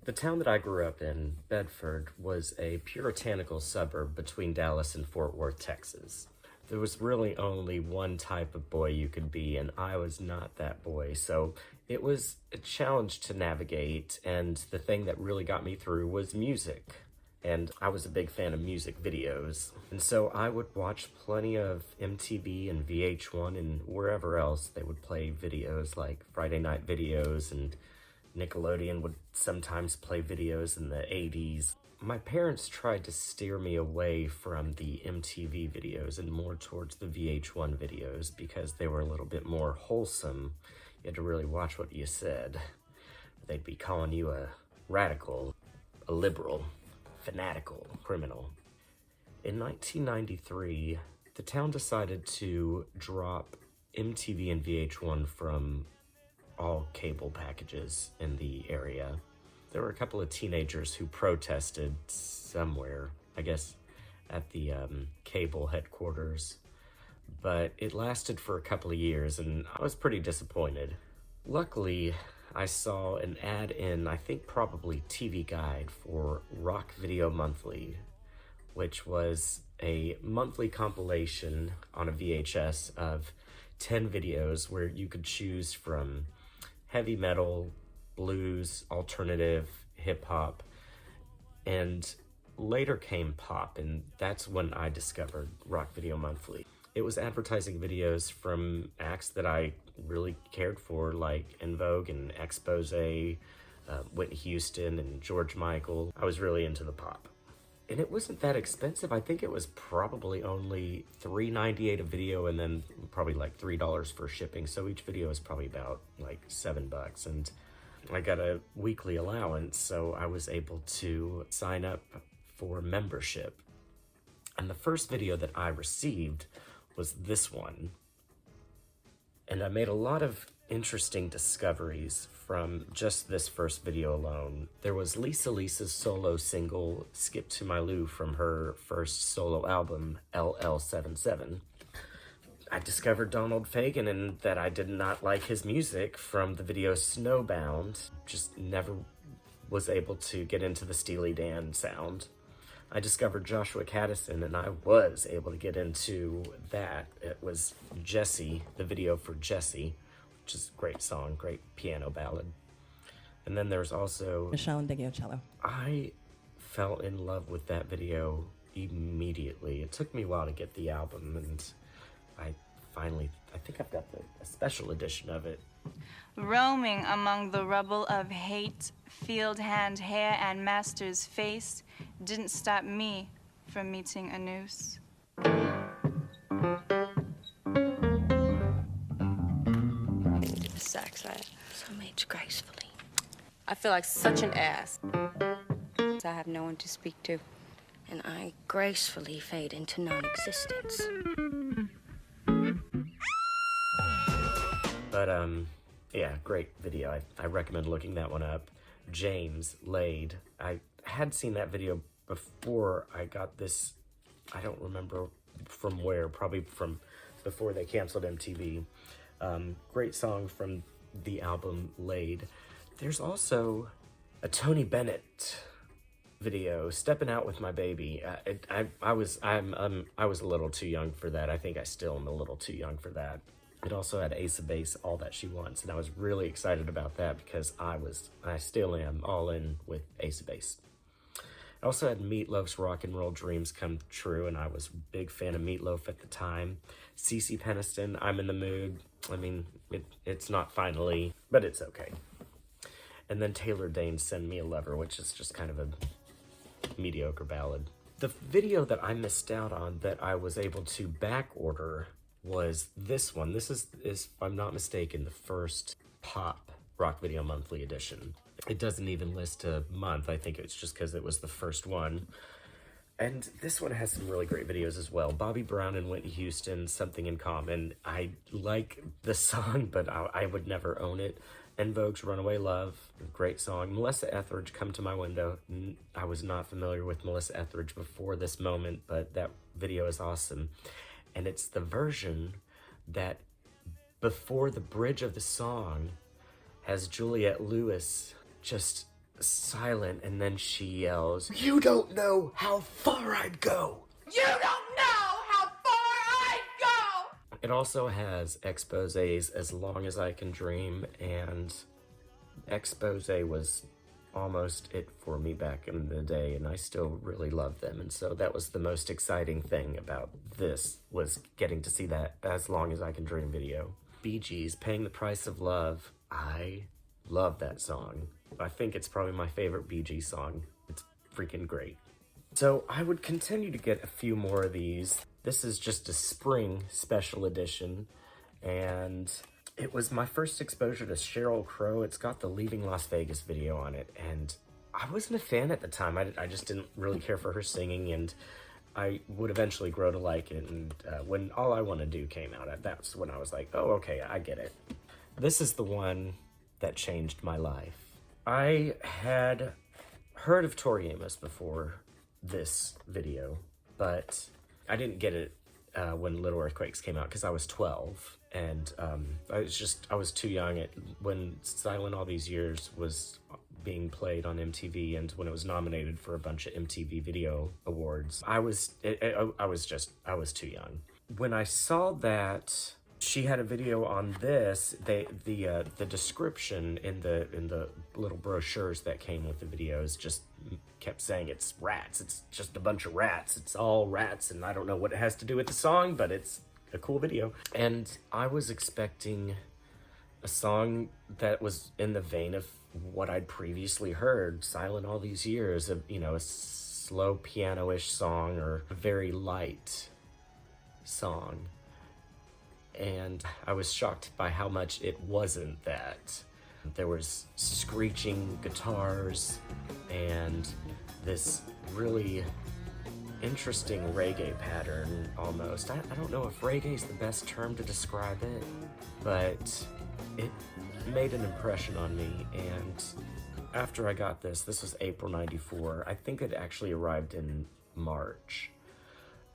The town that I grew up in, Bedford, was a puritanical suburb between Dallas and Fort Worth, Texas. There was really only one type of boy you could be, and I was not that boy, so it was a challenge to navigate, and the thing that really got me through was music. And I was a big fan of music videos. And so I would watch plenty of MTV and VH1 and wherever else they would play videos like Friday Night Videos, and Nickelodeon would sometimes play videos in the 80s. My parents tried to steer me away from the MTV videos and more towards the VH1 videos because they were a little bit more wholesome. You had to really watch what you said. They'd be calling you a radical, a liberal, fanatical criminal. In 1993, the town decided to drop MTV and VH1 from all cable packages in the area. There were a couple of teenagers who protested somewhere, I guess at the cable headquarters, but it lasted for a couple of years and I was pretty disappointed. Luckily, I saw an ad in, I think probably TV Guide, for Rock Video Monthly, which was a monthly compilation on a VHS of 10 videos where you could choose from heavy metal, blues, alternative, hip-hop, and later came pop, and that's when I discovered Rock Video Monthly. It was advertising videos from acts that I really cared for, like En Vogue and Expose, Whitney Houston and George Michael. I was really into the pop. And it wasn't that expensive. I think it was probably only $3.98 a video and then probably like $3 for shipping. So each video is probably about like $7. And I got a weekly allowance, so I was able to sign up for membership. And the first video that I received was this one. And I made a lot of interesting discoveries from just this first video alone. There was Lisa's solo single, Skip to My Lou, from her first solo album, LL77. I discovered Donald Fagen and that I did not like his music from the video Snowbound. Just never was able to get into the Steely Dan sound. I discovered Joshua Caddison and I was able to get into that. It was Jessie, the video for Jessie, which is a great song, great piano ballad. And then there's also Michelle Ndegeocello. I fell in love with that video immediately. It took me a while to get the album, and I think I've got a special edition of it. Roaming among the rubble of hate, field hand hair and master's face didn't stop me from meeting a noose. Sex, right? So made gracefully. I feel like such an ass. I have no one to speak to. And I gracefully fade into non-existence. But, yeah, great video. I recommend looking that one up. James Laid. I had seen that video before I got this, I don't remember from where, probably from before they canceled MTV. Great song from the album Laid. There's also a Tony Bennett video, Stepping Out With My Baby. I was a little too young for that. I think I still am a little too young for that. It also had Ace of Base, All That She Wants, and I was really excited about that because I still am all in with Ace of Base. I also had Meatloaf's Rock and Roll Dreams Come True, and I was a big fan of Meatloaf at the time. CeCe Peniston, I'm in the Mood. I mean, it's not finally, but it's okay. And then Taylor Dane's Send Me a Lover, which is just kind of a mediocre ballad. The video that I missed out on that I was able to back order was this one. This is, if I'm not mistaken, the first pop Rock Video Monthly edition. It doesn't even list a month. I think it's just because it was the first one. And this one has some really great videos as well. Bobby Brown and Whitney Houston, Something in Common. I like the song, but I would never own it. En Vogue's Runaway Love, great song. Melissa Etheridge, Come to My Window. I was not familiar with Melissa Etheridge before this moment, but that video is awesome. And it's the version that, before the bridge of the song, has Juliette Lewis just silent, and then she yells, "You don't know how far I'd go!" You don't know how far I'd go! It also has exposés As Long As I Can Dream, and Exposé was almost it for me back in the day, and I still really love them, and so that was the most exciting thing about this, was getting to see that As Long As I Can Dream video. Bee Gees, Paying the Price of Love. I love that song. I think it's probably my favorite Bee Gees song. It's freaking great. So I would continue to get a few more of these. This is just a spring special edition, and it was my first exposure to Sheryl Crow. It's got the Leaving Las Vegas video on it, and I wasn't a fan at the time. I just didn't really care for her singing, and I would eventually grow to like it, and when All I Want to Do came out, that's when I was like, oh, okay, I get it. This is the one that changed my life. I had heard of Tori Amos before this video, but I didn't get it when Little Earthquakes came out because I was 12, and I was too young. When Silent All These Years was being played on MTV, and when it was nominated for a bunch of MTV Video Awards, I was too young. When I saw that she had a video on this, the description in the little brochures that came with the videos just kept saying it's rats. It's just a bunch of rats. It's all rats, and I don't know what it has to do with the song, but it's a cool video. And I was expecting a song that was in the vein of what I'd previously heard, Silent All These Years, a slow piano-ish song or a very light song. And I was shocked by how much it wasn't that. There was screeching guitars and this really interesting reggae pattern almost. I don't know if reggae is the best term to describe it, but it made an impression on me. And after I got this was April '94. I think it actually arrived in March.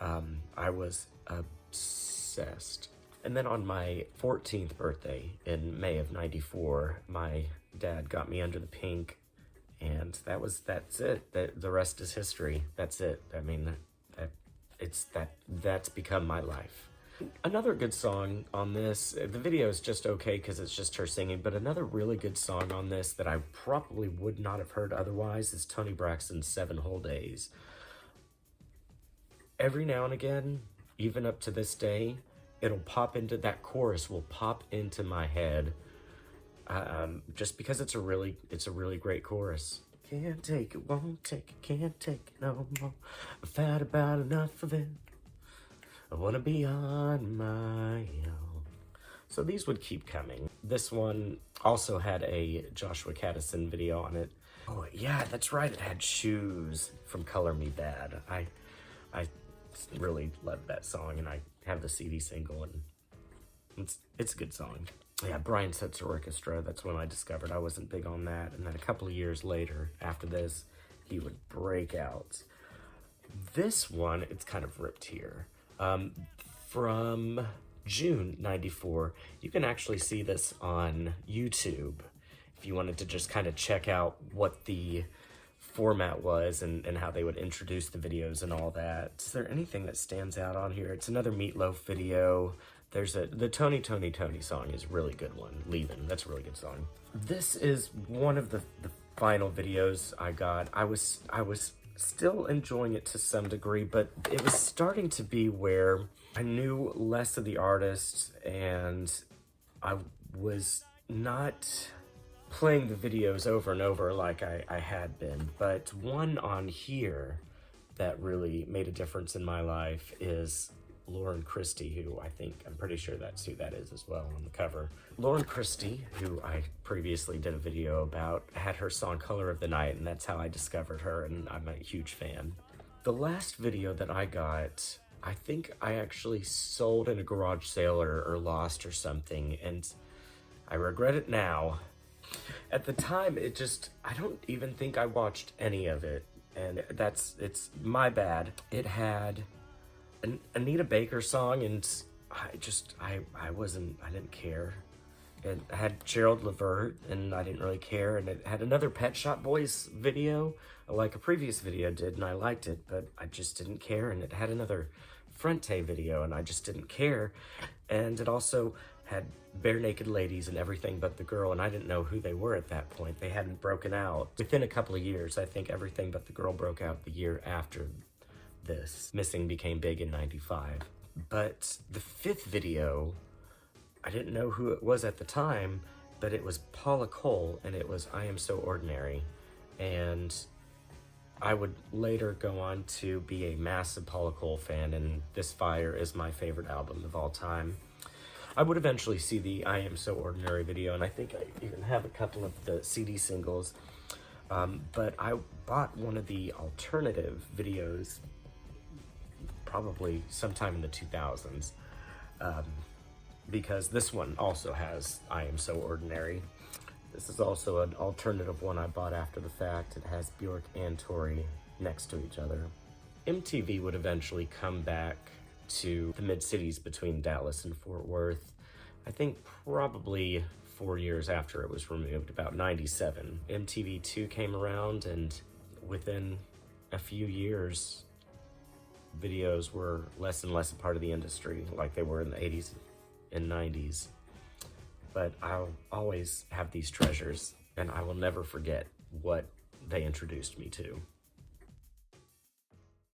I was obsessed. And then on my 14th birthday in May of '94, my dad got me Under the Pink, and that's it. The rest is history. That's it. I mean, that's become my life. Another good song on this, the video is just okay because it's just her singing, but another really good song on this that I probably would not have heard otherwise is Toni Braxton's 7 Whole Days. Every now and again, even up to this day, that chorus will pop into my head, just because it's a really great chorus. Can't take it, won't take it, can't take it no more. I've had about enough of it. I wanna be on my own. So these would keep coming. This one also had a Joshua Caddison video on it. Oh yeah, that's right, it had Shoes from Color Me Bad. I really loved that song, and I have the CD single, and it's a good song. Yeah, Brian Setzer Orchestra, that's when I discovered I wasn't big on that, and then a couple of years later, after this, he would break out. This one, it's kind of ripped here. From June '94, you can actually see this on YouTube if you wanted to just kind of check out what the format was and how they would introduce the videos and all that. Is there anything that stands out on here? It's another Meatloaf video. There's the Tony song is a really good one. Leavin', that's a really good song. This is one of the final videos I got. I was still enjoying it to some degree, but it was starting to be where I knew less of the artist, and I was not playing the videos over and over like I had been. But one on here that really made a difference in my life is Lauren Christy, who I'm pretty sure that's who that is as well on the cover. Lauren Christy, who I previously did a video about, had her song Color of the Night, and that's how I discovered her, and I'm a huge fan. The last video that I got, I think I actually sold in a garage sale or lost or something, and I regret it now. At the time, I don't even think I watched any of it, and it's my bad. It had an Anita Baker song, and I didn't care. It had Gerald Levert, and I didn't really care, and it had another Pet Shop Boys video, like a previous video did, and I liked it, but I just didn't care, and it had another Frente video, and I just didn't care, and it also had Bare Naked Ladies and Everything But the Girl, and I didn't know who they were at that point. They hadn't broken out. Within a couple of years, I think Everything But the Girl broke out the year after this. Missing became big in '95. But the fifth video, I didn't know who it was at the time, but it was Paula Cole, and it was I Am So Ordinary. And I would later go on to be a massive Paula Cole fan, and This Fire is my favorite album of all time. I would eventually see the I Am So Ordinary video, and I think I even have a couple of the CD singles. But I bought one of the alternative videos probably sometime in the 2000s, because this one also has I Am So Ordinary. This is also an alternative one I bought after the fact. It has Bjork and Tori next to each other. MTV would eventually come back to the mid-cities between Dallas and Fort Worth, I think probably 4 years after it was removed, about '97. MTV2 came around, and within a few years, videos were less and less a part of the industry, like they were in the 80s and 90s. But I'll always have these treasures, and I will never forget what they introduced me to.